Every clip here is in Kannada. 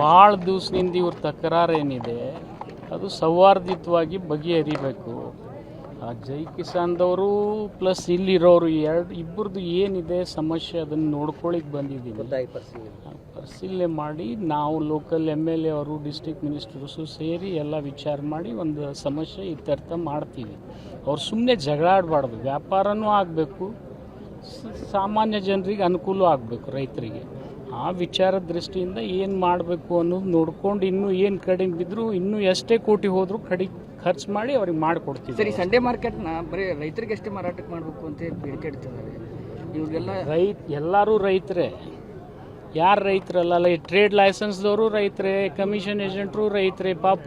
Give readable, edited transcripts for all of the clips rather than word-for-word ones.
ಭಾಳ ದಿವಸದಿಂದ ಇವ್ರ ತಕರಾರೇನಿದೆ ಅದು ಸೌಹಾರ್ದಿತವಾಗಿ ಬಗೆಹರಿಬೇಕು. ಜೈ ಕಿಸಾನ್ದವರು ಪ್ಲಸ್ ಇಲ್ಲಿರೋರು ಇಬ್ಬರದು ಏನಿದೆ ಸಮಸ್ಯೆ ಅದನ್ನು ನೋಡ್ಕೊಳ್ಳಿಕ್ಕೆ ಬಂದಿದ್ದೀವಿ. ಪರಿಶೀಲನೆ ಮಾಡಿ ನಾವು ಲೋಕಲ್ MLA ಅವರು ಡಿಸ್ಟ್ರಿಕ್ಟ್ ಮಿನಿಸ್ಟರ್ಸು ಸೇರಿ ಎಲ್ಲ ವಿಚಾರ ಮಾಡಿ ಒಂದು ಸಮಸ್ಯೆ ಇತ್ಯರ್ಥ ಮಾಡ್ತೀವಿ. ಅವ್ರು ಸುಮ್ಮನೆ ಜಗಳ ಆಡಬಾರ್ದು, ವ್ಯಾಪಾರನೂ ಆಗಬೇಕು, ಸಾಮಾನ್ಯ ಜನರಿಗೆ ಅನುಕೂಲ ಆಗಬೇಕು, ರೈತರಿಗೆ. ಆ ವಿಚಾರದ ದೃಷ್ಟಿಯಿಂದ ಏನು ಮಾಡಬೇಕು ಅನ್ನೋದು ನೋಡ್ಕೊಂಡು ಇನ್ನೂ ಏನು ಕಡಿಮೆ ಬಿದ್ದರೂ ಇನ್ನೂ ಎಷ್ಟೇ ಕೋಟಿ ಹೋದರೂ ಖರ್ಚು ಮಾಡಿ ಅವ್ರಿಗೆ ಮಾಡಿಕೊಡ್ತೀವಿ. ಸರಿ, ಸಂಡೇ ಮಾರ್ಕೆಟ್ನ ಬರೀ ರೈತರಿಗೆ ಅಷ್ಟೇ ಮಾರಾಟಕ್ಕೆ ಮಾಡಬೇಕು ಅಂತ ಬೇಡಿಕೆ ಇಡ್ತಿದ್ದಾರೆ. ಇವ್ರಿಗೆಲ್ಲ ಎಲ್ಲರೂ ರೈತರೇ, ಯಾರು ರೈತರಲ್ಲ, ಈ ಟ್ರೇಡ್ ಲೈಸೆನ್ಸ್ದವರು ರೈತರೇ, ಕಮಿಷನ್ ಏಜೆಂಟ್ರು ರೈತರೇ. ಪಾಪ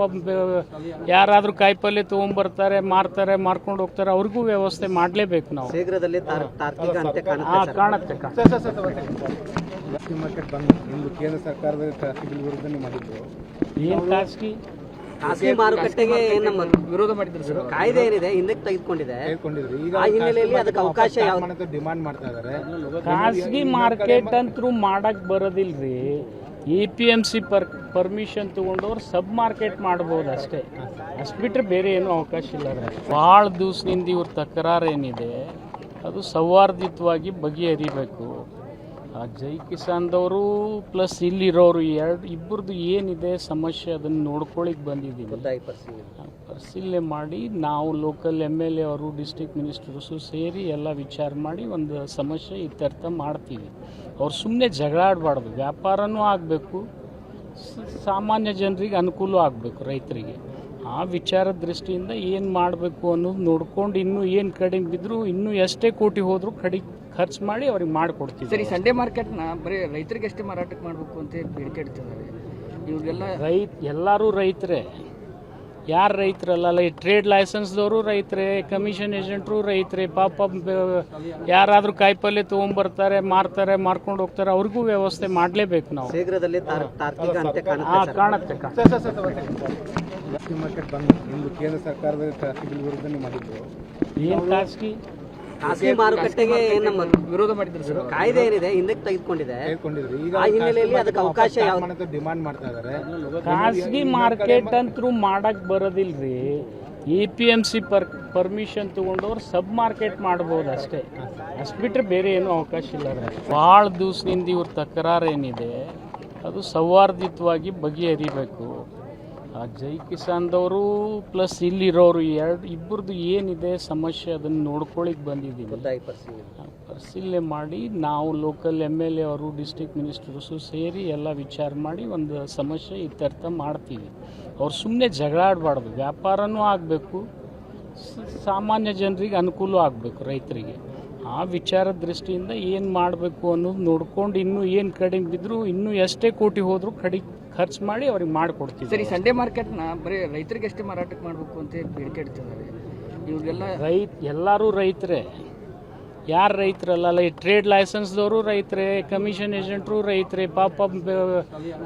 ಯಾರಾದರೂ ಕಾಯಿಪಲ್ಯ ತೊಗೊಂಬರ್ತಾರೆ, ಮಾರ್ತಾರೆ, ಮಾರ್ಕೊಂಡು ಹೋಗ್ತಾರೆ, ಅವ್ರಿಗೂ ವ್ಯವಸ್ಥೆ ಮಾಡಲೇಬೇಕು ನಾವು. ಶೀಘ್ರದಲ್ಲಿ ಕಾಣುತ್ತೆ. ಮಾರ್ಕೆಟ್ ಬಂದು ಇಂದು ಕೇಂದ್ರ ಸರ್ಕಾರದ ಟ್ರಾಫಿಕ್ ವಿರುದ್ಧ ಮಾಡಿದ್ರು. ಏನು ಖಾಸಗಿ ಮಾರುಕಟ್ಟೆಗೆ ನಮ್ಮ ವಿರೋಧ ಮಾಡಿದ್ರು ಸರ್. ಕಾಯ್ದೆ ಏನಿದೆ ಹಿಂದಕ್ಕೆ ತೆಗೆದುಕೊಂಡಿದೆ. ಈಗ ಆ ಹಿನ್ನೆಲೆಯಲ್ಲಿ ಅದಕ್ಕೆ ಅವಕಾಶ ಡಿಮಾಂಡ್ ಮಾಡ್ತಾ ಇದ್ದಾರೆ. ಖಾಸಗಿ ಮಾರ್ಕೆಟ್ ಅಂತೂ ಮಾಡಕ್ ಬರೋದಿಲ್ರಿ. APMC ಪರ್ಮಿಷನ್ ತಗೊಂಡವ್ರು ಸಬ್ ಮಾರ್ಕೆಟ್ ಮಾಡ್ಬೋದು ಅಷ್ಟೇ. ಅಷ್ಟು ಬಿಟ್ಟರೆ ಬೇರೆ ಏನೂ ಅವಕಾಶ ಇಲ್ಲ. ಭಾಳ ದಿವಸದಿಂದ ಇವ್ರ ತಕರಾರೇನಿದೆ ಅದು ಸೌಹಾರ್ದಿತವಾಗಿ ಬಗೆಹರಿಬೇಕು. ಜೈ ಕಿಸಾನ್ದವರು ಪ್ಲಸ್ ಇಲ್ಲಿರೋರು ಇಬ್ಬರದು ಏನಿದೆ ಸಮಸ್ಯೆ ಅದನ್ನು ನೋಡ್ಕೊಳ್ಳಿಕ್ಕೆ ಬಂದಿದ್ದೀವಿ. ಪರಿಶೀಲನೆ ಮಾಡಿ ನಾವು ಲೋಕಲ್ MLA ಅವರು ಡಿಸ್ಟ್ರಿಕ್ಟ್ ಮಿನಿಸ್ಟರ್ಸು ಸೇರಿ ಎಲ್ಲ ವಿಚಾರ ಮಾಡಿ ಒಂದು ಸಮಸ್ಯೆ ಇತ್ಯರ್ಥ ಮಾಡ್ತೀವಿ. ಅವ್ರು ಸುಮ್ಮನೆ ಜಗಳ ಆಡಬಾರ್ದು, ವ್ಯಾಪಾರನೂ ಆಗಬೇಕು, ಸಾಮಾನ್ಯ ಜನರಿಗೆ ಅನುಕೂಲ ಆಗಬೇಕು, ರೈತರಿಗೆ. ಆ ವಿಚಾರದ ದೃಷ್ಟಿಯಿಂದ ಏನು ಮಾಡಬೇಕು ಅನ್ನೋದು ನೋಡ್ಕೊಂಡು ಇನ್ನೂ ಏನು ಕಡಿಮೆ ಬಿದ್ದರೂ ಇನ್ನೂ ಎಷ್ಟೇ ಕೋಟಿ ಹೋದರೂ ಖರ್ಚು ಮಾಡಿ ಅವ್ರಿಗೆ ಮಾಡಿಕೊಡ್ತೀವಿ. ಸರಿ, ಸಂಡೇ ಮಾರ್ಕೆಟ್ನ ಬರೀ ರೈತರಿಗೆ ಅಷ್ಟೇ ಮಾರಾಟಕ್ಕೆ ಮಾಡಬೇಕು ಅಂತ ಬೇಡಿಕೆ ಇಡ್ತಿದ್ದಾರೆ. ಇವ್ರಿಗೆಲ್ಲ ಎಲ್ಲರೂ ರೈತರೇ, ಯಾರು ರೈತರಲ್ಲ, ಈ ಟ್ರೇಡ್ ಲೈಸೆನ್ಸ್ದವರು ರೈತರೇ, ಕಮಿಷನ್ ಏಜೆಂಟ್ರು ರೈತರೇ. ಪಾಪ ಯಾರಾದರೂ ಕಾಯಿಪಲ್ಯ ತೊಗೊಂಬರ್ತಾರೆ, ಮಾರ್ತಾರೆ, ಮಾರ್ಕೊಂಡು ಹೋಗ್ತಾರೆ, ಅವ್ರಿಗೂ ವ್ಯವಸ್ಥೆ ಮಾಡಲೇಬೇಕು ನಾವು. ಶೀಘ್ರದಲ್ಲಿ ಕಾಣುತ್ತೆ. ಮಾರ್ಕೆಟ್ ಬಂದು ಇಂದು ಕೇಂದ್ರ ಸರ್ಕಾರದ ಟ್ರಾಫಿಕ್ ವಿರುದ್ಧ ಮಾಡಿದ್ರು. ಏನು ಖಾಸಗಿ ಮಾರುಕಟ್ಟೆಗೆ ನಮ್ಮ ವಿರೋಧ ಮಾಡಿದ್ರು ಸರ್. ಕಾಯ್ದೆ ಏನಿದೆ ಹಿಂದಕ್ಕೆ ತೆಗೆದುಕೊಂಡಿದೆ. ಈಗ ಆ ಹಿನ್ನೆಲೆಯಲ್ಲಿ ಅದಕ್ಕೆ ಅವಕಾಶ ಡಿಮಾಂಡ್ ಮಾಡ್ತಾ ಇದ್ದಾರೆ. ಖಾಸಗಿ ಮಾರ್ಕೆಟ್ ಅಂತೂ ಮಾಡಕ್ ಬರೋದಿಲ್ರಿ. APMC ಪರ್ಮಿಷನ್ ತಗೊಂಡವ್ರು ಸಬ್ ಮಾರ್ಕೆಟ್ ಮಾಡ್ಬೋದು ಅಷ್ಟೇ. ಅಷ್ಟು ಬಿಟ್ಟರೆ ಬೇರೆ ಏನೂ ಅವಕಾಶ ಇಲ್ಲ. ಭಾಳ ದಿವಸದಿಂದ ಇವ್ರ ತಕರಾರೇನಿದೆ ಅದು ಸೌಹಾರ್ದಿತವಾಗಿ ಬಗೆಹರಿಬೇಕು. ಜೈ ಕಿಸಾನ್ದವರು ಪ್ಲಸ್ ಇಲ್ಲಿರೋರು ಇಬ್ಬರದು ಏನಿದೆ ಸಮಸ್ಯೆ ಅದನ್ನು ನೋಡ್ಕೊಳ್ಳಿಕ್ಕೆ ಬಂದಿದ್ದೀವಿ. ಪರಿಶೀಲನೆ ಮಾಡಿ ನಾವು ಲೋಕಲ್ MLA ಅವರು ಡಿಸ್ಟ್ರಿಕ್ಟ್ ಮಿನಿಸ್ಟರ್ಸು ಸೇರಿ ಎಲ್ಲ ವಿಚಾರ ಮಾಡಿ ಒಂದು ಸಮಸ್ಯೆ ಇತ್ಯರ್ಥ ಮಾಡ್ತೀವಿ. ಅವ್ರು ಸುಮ್ಮನೆ ಜಗಳ ಆಡಬಾರ್ದು, ವ್ಯಾಪಾರನೂ ಆಗಬೇಕು, ಸಾಮಾನ್ಯ ಜನರಿಗೆ ಅನುಕೂಲ ಆಗಬೇಕು, ರೈತರಿಗೆ. ಆ ವಿಚಾರದ ದೃಷ್ಟಿಯಿಂದ ಏನು ಮಾಡಬೇಕು ಅನ್ನೋದು ನೋಡ್ಕೊಂಡು ಇನ್ನೂ ಏನು ಕಡಿಮೆ ಬಿದ್ದರೂ ಇನ್ನೂ ಎಷ್ಟೇ ಕೋಟಿ ಹೋದರೂ ಖರ್ಚು ಮಾಡಿ ಅವ್ರಿಗೆ ಮಾಡಿಕೊಡ್ತೀವಿ. ಸರಿ, ಸಂಡೇ ಮಾರ್ಕೆಟ್ನ ಬರೀ ರೈತರಿಗೆ ಅಷ್ಟೇ ಮಾರಾಟಕ್ಕೆ ಮಾಡಬೇಕು ಅಂತ ಬೇಡಿಕೆ ಇಡ್ತಿದ್ದಾರೆ. ಇವ್ರಿಗೆಲ್ಲ ಎಲ್ಲರೂ ರೈತರೇ, ಯಾರು ರೈತರಲ್ಲ, ಈ ಟ್ರೇಡ್ ಲೈಸೆನ್ಸ್ದವರು ರೈತರೇ, ಕಮಿಷನ್ ಏಜೆಂಟ್ರು ರೈತರೇ. ಪಾಪ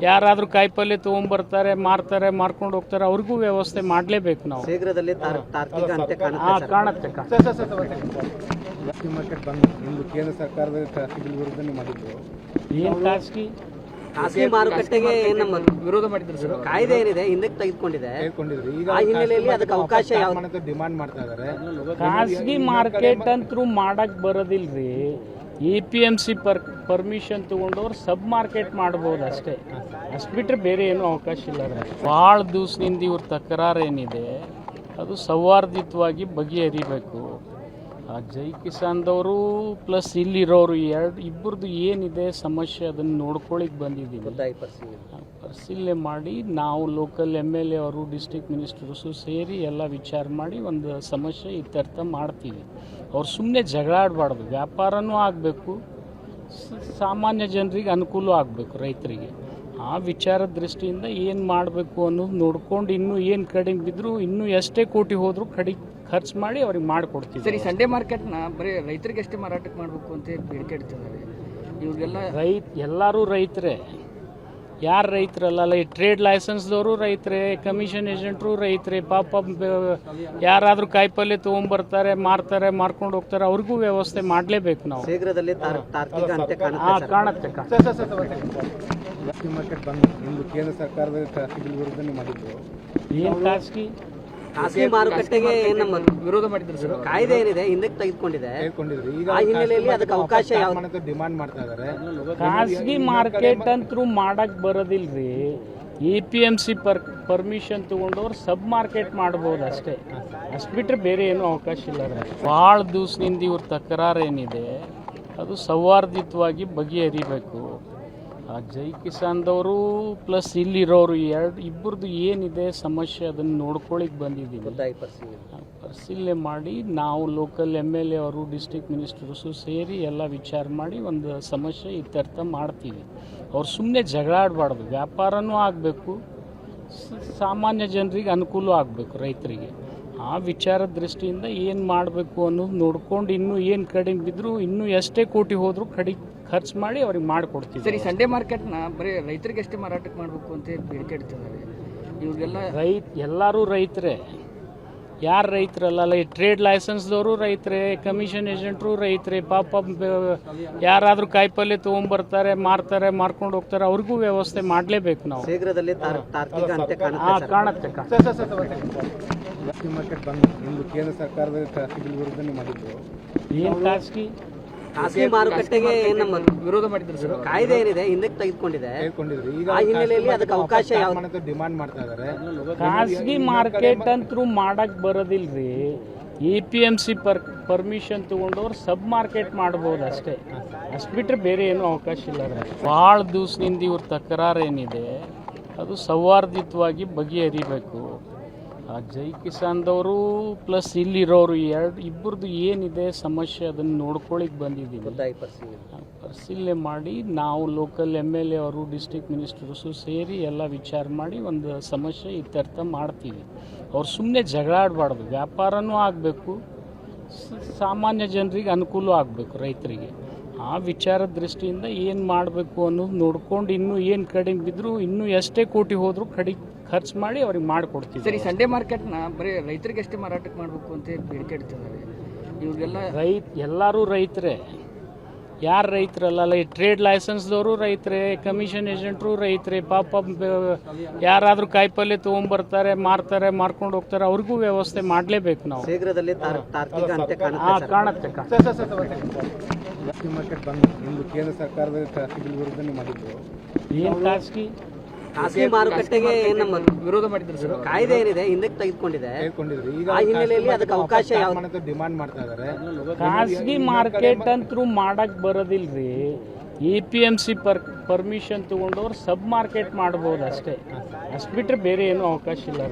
ಯಾರಾದರೂ ಕಾಯಿಪಲ್ಯ ತೊಗೊಂಬರ್ತಾರೆ, ಮಾರ್ತಾರೆ, ಮಾರ್ಕೊಂಡು ಹೋಗ್ತಾರೆ, ಅವ್ರಿಗೂ ವ್ಯವಸ್ಥೆ ಮಾಡಲೇಬೇಕು ನಾವು. ಶೀಘ್ರದಲ್ಲಿ ಕಾಣುತ್ತೆ. ಮಾರ್ಕೆಟ್ ಬಂದು ಇಂದು ಕೇಂದ್ರ ಸರ್ಕಾರದ ಟ್ರಾಫಿಕ್ ವಿರುದ್ಧ ಮಾಡಿದ್ರು. ಏನು ಖಾಸಗಿ ಮಾರುಕಟ್ಟೆಗೆ ನಮ್ಮ ವಿರೋಧ ಮಾಡಿದ್ರು ಸರ್. ಕಾಯ್ದೆ ಏನಿದೆ ಹಿಂದಕ್ಕೆ ತೆಗೆದುಕೊಂಡಿದೆ. ಈಗ ಆ ಹಿನ್ನೆಲೆಯಲ್ಲಿ ಅದಕ್ಕೆ ಅವಕಾಶ ಡಿಮಾಂಡ್ ಮಾಡ್ತಾ ಇದ್ದಾರೆ. ಖಾಸಗಿ ಮಾರ್ಕೆಟ್ ಅಂತೂ ಮಾಡಕ್ ಬರೋದಿಲ್ರಿ. APMC ಪರ್ಮಿಷನ್ ತಗೊಂಡವ್ರು ಸಬ್ ಮಾರ್ಕೆಟ್ ಮಾಡ್ಬೋದು ಅಷ್ಟೇ. ಅಷ್ಟು ಬಿಟ್ಟರೆ ಬೇರೆ ಏನೂ ಅವಕಾಶ ಇಲ್ಲ. ಭಾಳ ದಿವಸದಿಂದ ಇವ್ರ ತಕರಾರೇನಿದೆ ಅದು ಸೌಹಾರ್ದಿತವಾಗಿ ಬಗೆಹರಿಬೇಕು. ಜೈ ಕಿಸಾನ್ದವರು ಪ್ಲಸ್ ಇಲ್ಲಿರೋರು ಇಬ್ಬರದು ಏನಿದೆ ಸಮಸ್ಯೆ ಅದನ್ನು ನೋಡ್ಕೊಳ್ಳಿಕ್ಕೆ ಬಂದಿದ್ದೀವಿ. ಪರಿಶೀಲನೆ ಮಾಡಿ ನಾವು ಲೋಕಲ್ MLA ಅವರು ಡಿಸ್ಟ್ರಿಕ್ಟ್ ಮಿನಿಸ್ಟರ್ಸು ಸೇರಿ ಎಲ್ಲ ವಿಚಾರ ಮಾಡಿ ಒಂದು ಸಮಸ್ಯೆ ಇತ್ಯರ್ಥ ಮಾಡ್ತೀವಿ. ಅವ್ರು ಸುಮ್ಮನೆ ಜಗಳ ಆಡಬಾರ್ದು, ವ್ಯಾಪಾರನೂ ಆಗಬೇಕು, ಸಾಮಾನ್ಯ ಜನರಿಗೆ ಅನುಕೂಲ ಆಗಬೇಕು, ರೈತರಿಗೆ. ಆ ವಿಚಾರದ ದೃಷ್ಟಿಯಿಂದ ಏನು ಮಾಡಬೇಕು ಅನ್ನೋದು ನೋಡ್ಕೊಂಡು ಇನ್ನೂ ಏನು ಕಡಿಮೆ ಬಿದ್ದರೂ ಇನ್ನೂ ಎಷ್ಟೇ ಕೋಟಿ ಹೋದರೂ ಖರ್ಚು ಮಾಡಿ ಅವ್ರಿಗೆ ಮಾಡಿಕೊಡ್ತೀವಿ. ಸರಿ, ಸಂಡೇ ಮಾರ್ಕೆಟ್ನ ಬರೀ ರೈತರಿಗೆ ಅಷ್ಟೇ ಮಾರಾಟಕ್ಕೆ ಮಾಡಬೇಕು ಅಂತ ಬೇಡಿಕೆ ಇಡ್ತಿದ್ದಾರೆ. ಇವ್ರಿಗೆಲ್ಲ ಎಲ್ಲರೂ ರೈತರೇ, ಯಾರು ರೈತರಲ್ಲ, ಈ ಟ್ರೇಡ್ ಲೈಸೆನ್ಸ್ದವರು ರೈತರೇ, ಕಮಿಷನ್ ಏಜೆಂಟ್ರು ರೈತರೇ. ಪಾಪ ಯಾರಾದರೂ ಕಾಯಿಪಲ್ಯ ತೊಗೊಂಬರ್ತಾರೆ, ಮಾರ್ತಾರೆ, ಮಾರ್ಕೊಂಡು ಹೋಗ್ತಾರೆ, ಅವ್ರಿಗೂ ವ್ಯವಸ್ಥೆ ಮಾಡಲೇಬೇಕು ನಾವು. ಶೀಘ್ರದಲ್ಲಿ ಕಾಣುತ್ತೆ. ಖಾಸಗಿ ಮಾರ್ಕೆಟ್ ಬಂದು ನಿಮ್ದು ಕೇಂದ್ರ ಸರ್ಕಾರದ ಖಾಸಗಿ ಬಿಲ್ ವಿರುದ್ಧ ನೀವು ಮಾಡಿದ್ರು. ಏನು ಖಾಸಗಿ ಮಾರುಕಟ್ಟೆಗೆ ನಮ್ಮ ವಿರೋಧ ಮಾಡಿದ್ರು ಸರ್. ಕಾಯ್ದೆ ಏನಿದೆ ಹಿಂದಕ್ಕೆ ತೆಗೆದುಕೊಂಡಿದೆ. ಈಗ ಆ ಹಿನ್ನೆಲೆಯಲ್ಲಿ ಅದಕ್ಕೆ ಅವಕಾಶ ಡಿಮಾಂಡ್ ಮಾಡ್ತಾ ಇದ್ದಾರೆ. ಖಾಸಗಿ ಮಾರ್ಕೆಟ್ ಅಂತೂ ಮಾಡಕ್ ಬರೋದಿಲ್ರಿ. APMC ಪರ್ಮಿಷನ್ ತಗೊಂಡವ್ರು ಸಬ್ ಮಾರ್ಕೆಟ್ ಮಾಡ್ಬೋದು ಅಷ್ಟೇ. ಅಷ್ಟು ಬಿಟ್ಟರೆ ಬೇರೆ ಏನೂ ಅವಕಾಶ ಇಲ್ಲ. ಭಾಳ ದಿವಸದಿಂದ ಇವ್ರ ತಕರಾರು ಏನಿದೆ ಅದು ಸೌಹಾರ್ದಿತವಾಗಿ ಬಗೆಹರಿಬೇಕು. ಆ ಜೈ ಕಿಸಾನ್ದವರು ಪ್ಲಸ್ ಇಲ್ಲಿರೋರು ಇಬ್ಬರದು ಏನಿದೆ ಸಮಸ್ಯೆ ಅದನ್ನು ನೋಡ್ಕೊಳ್ಳಿಕ್ಕೆ ಬಂದಿದ್ದೀವಿ. ಪರಿಶೀಲನೆ ಮಾಡಿ ನಾವು ಲೋಕಲ್ MLA ಅವರು ಡಿಸ್ಟ್ರಿಕ್ಟ್ ಮಿನಿಸ್ಟರ್ಸು ಸೇರಿ ಎಲ್ಲ ವಿಚಾರ ಮಾಡಿ ಒಂದು ಸಮಸ್ಯೆ ಇತ್ಯರ್ಥ ಮಾಡ್ತೀವಿ. ಅವ್ರು ಸುಮ್ಮನೆ ಜಗಳ ಆಡಬಾರ್ದು. ವ್ಯಾಪಾರನೂ ಆಗಬೇಕು, ಸಾಮಾನ್ಯ ಜನರಿಗೆ ಅನುಕೂಲ ಆಗಬೇಕು, ರೈತರಿಗೆ. ಆ ವಿಚಾರದ ದೃಷ್ಟಿಯಿಂದ ಏನು ಮಾಡಬೇಕು ಅನ್ನೋದು ನೋಡ್ಕೊಂಡು ಇನ್ನೂ ಏನು ಕಡಿಮೆ ಬಿದ್ದರೂ ಇನ್ನೂ ಎಷ್ಟೇ ಕೋಟಿ ಹೋದರೂ ಖರ್ಚು ಮಾಡಿ ಅವ್ರಿಗೆ ಮಾಡಿಕೊಡ್ತೀವಿ. ಸರಿ, ಸಂಡೇ ಮಾರ್ಕೆಟ್ನ ಬರೀ ರೈತರಿಗೆ ಅಷ್ಟೇ ಮಾರಾಟಕ್ಕೆ ಮಾಡಬೇಕು ಅಂತ ಬೇಡಿಕೆ ಇಡ್ತಿದ್ದಾರೆ. ಇವ್ರಿಗೆಲ್ಲ ಎಲ್ಲರೂ ರೈತರೇ. ಯಾರು ರೈತರಲ್ಲ, ಟ್ರೇಡ್ ಲೈಸೆನ್ಸ್ದವರು ರೈತರೇ, ಕಮಿಷನ್ ಏಜೆಂಟ್ರು ರೈತರೇ. ಪಾಪ ಯಾರಾದರೂ ಕಾಯಿಪಲ್ಯ ತೊಗೊಂಬರ್ತಾರೆ, ಮಾರ್ತಾರೆ, ಮಾರ್ಕೊಂಡು ಹೋಗ್ತಾರೆ, ಅವ್ರಿಗೂ ವ್ಯವಸ್ಥೆ ಮಾಡಲೇಬೇಕು ನಾವು. ಶೀಘ್ರದಲ್ಲಿ ತಾರ್ಕಿಕ ಅಂತ್ಯ ಕಾಣುತ್ತೆ. ಖಾಸಗಿ ಮಾರ್ಕೆಟ್ ಬಂದು ನಿಮ್ದು ಕೇಂದ್ರ ಸರ್ಕಾರದ ಖಾಸಗಿ ಬಿಲ್ ವಿರುದ್ಧ ನೀವು ಮಾಡಿದ್ರು. ಏನು ಖಾಸಗಿ ಮಾರುಕಟ್ಟೆಗೆ ನಮ್ಮ ವಿರೋಧ ಮಾಡಿದ್ರು ಸರ್. ಕಾಯ್ದೆ ಏನಿದೆ ಹಿಂದಕ್ಕೆ ತೆಗೆದುಕೊಂಡಿದೆ. ಈಗ ಆ ಹಿನ್ನೆಲೆಯಲ್ಲಿ ಅದಕ್ಕೆ ಅವಕಾಶ ಡಿಮಾಂಡ್ ಮಾಡ್ತಾ ಇದ್ದಾರೆ. ಖಾಸಗಿ ಮಾರ್ಕೆಟ್ ಅಂತೂ ಮಾಡಕ್ ಬರೋದಿಲ್ರಿ. APMC ಪರ್ಮಿಷನ್ ತಗೊಂಡವ್ರು ಸಬ್ ಮಾರ್ಕೆಟ್ ಮಾಡ್ಬೋದು ಅಷ್ಟೇ. ಅಷ್ಟು ಬಿಟ್ಟರೆ ಬೇರೆ ಏನೂ ಅವಕಾಶ ಇಲ್ಲ. ಭಾಳ ದಿವಸದಿಂದ ಇವ್ರ ತಕರಾರು ಏನಿದೆ ಅದು ಸೌಹಾರ್ದಿತವಾಗಿ ಬಗೆಹರಿಬೇಕು. ಆ ಜೈ ಕಿಸಾನ್ದವರು ಪ್ಲಸ್ ಇಲ್ಲಿರೋರು ಇಬ್ಬರದು ಏನಿದೆ ಸಮಸ್ಯೆ ಅದನ್ನು ನೋಡ್ಕೊಳ್ಳಿಕ್ಕೆ ಬಂದಿದ್ದೀವಿ. ಪರಿಶೀಲನೆ ಮಾಡಿ ನಾವು ಲೋಕಲ್ MLA ಅವರು ಡಿಸ್ಟ್ರಿಕ್ಟ್ ಮಿನಿಸ್ಟರ್ಸು ಸೇರಿ ಎಲ್ಲ ವಿಚಾರ ಮಾಡಿ ಒಂದು ಸಮಸ್ಯೆ ಇತ್ಯರ್ಥ ಮಾಡ್ತೀವಿ. ಅವ್ರು ಸುಮ್ಮನೆ ಜಗಳ ಆಡಬಾರ್ದು. ವ್ಯಾಪಾರನೂ ಆಗಬೇಕು, ಸಾಮಾನ್ಯ ಜನರಿಗೆ ಅನುಕೂಲ ಆಗಬೇಕು, ರೈತರಿಗೆ. ಆ ವಿಚಾರದ ದೃಷ್ಟಿಯಿಂದ ಏನು ಮಾಡಬೇಕು ಅನ್ನೋದು ನೋಡ್ಕೊಂಡು ಇನ್ನೂ ಏನು ಕಡಿಮೆ ಬಿದ್ದರೂ ಇನ್ನೂ ಎಷ್ಟೇ ಕೋಟಿ ಹೋದರೂ ಖರ್ಚು ಮಾಡಿ ಅವ್ರಿಗೆ ಮಾಡಿಕೊಡ್ತೀವಿ. ಸರಿ, ಸಂಡೇ ಮಾರ್ಕೆಟ್ನ ಬರೀ ರೈತರಿಗೆ ಅಷ್ಟೇ ಮಾರಾಟಕ್ಕೆ ಮಾಡಬೇಕು ಅಂತ ಬೇಡಿಕೆ ಇಡ್ತಿದ್ದಾರೆ. ಇವ್ರಿಗೆಲ್ಲ ಎಲ್ಲರೂ ರೈತರೇ. ಯಾರು ರೈತರಲ್ಲ, ಟ್ರೇಡ್ ಲೈಸೆನ್ಸ್ದವರು ರೈತರೇ, ಕಮಿಷನ್ ಏಜೆಂಟ್ರು ರೈತರೇ. ಪಾಪ ಯಾರಾದರೂ ಕಾಯಿಪಲ್ಯ ತೊಗೊಂಬರ್ತಾರೆ, ಮಾರ್ತಾರೆ, ಮಾರ್ಕೊಂಡು ಹೋಗ್ತಾರೆ, ಅವ್ರಿಗೂ ವ್ಯವಸ್ಥೆ ಮಾಡಲೇಬೇಕು ನಾವು. ಶೀಘ್ರದಲ್ಲಿ ತಾರ್ಕಿಕ ಅಂತ್ಯ ಕಾಣುತ್ತೆ. ಖಾಸಗಿ ಮಾರ್ಕೆಟ್ ಬಂದು ನಿಮ್ದು ಕೇಂದ್ರ ಸರ್ಕಾರದ ಖಾಸಗಿ ಬಿಲ್ ವಿರುದ್ಧ ನೀವು ಮಾಡಿದ್ರು. ಏನು ಖಾಸಗಿ ಮಾರುಕಟ್ಟೆಗೆ ನಮ್ಮ ವಿರೋಧ ಮಾಡಿದ್ರು ಸರ್. ಕಾಯ್ದೆ ಏನಿದೆ ಹಿಂದಕ್ಕೆ ತೆಗೆದುಕೊಂಡಿದೆ. ಈಗ ಆ ಹಿನ್ನೆಲೆಯಲ್ಲಿ ಅದಕ್ಕೆ ಅವಕಾಶ ಡಿಮಾಂಡ್ ಮಾಡ್ತಾ ಇದ್ದಾರೆ. ಖಾಸಗಿ ಮಾರ್ಕೆಟ್ ಅಂತೂ ಮಾಡಕ್ ಬರೋದಿಲ್ರಿ. APMC ಪರ್ಮಿಷನ್ ತಗೊಂಡವ್ರು ಸಬ್ ಮಾರ್ಕೆಟ್ ಮಾಡ್ಬೋದು ಅಷ್ಟೇ. ಅಷ್ಟು ಬಿಟ್ಟರೆ ಬೇರೆ ಏನೂ ಅವಕಾಶ ಇಲ್ಲ.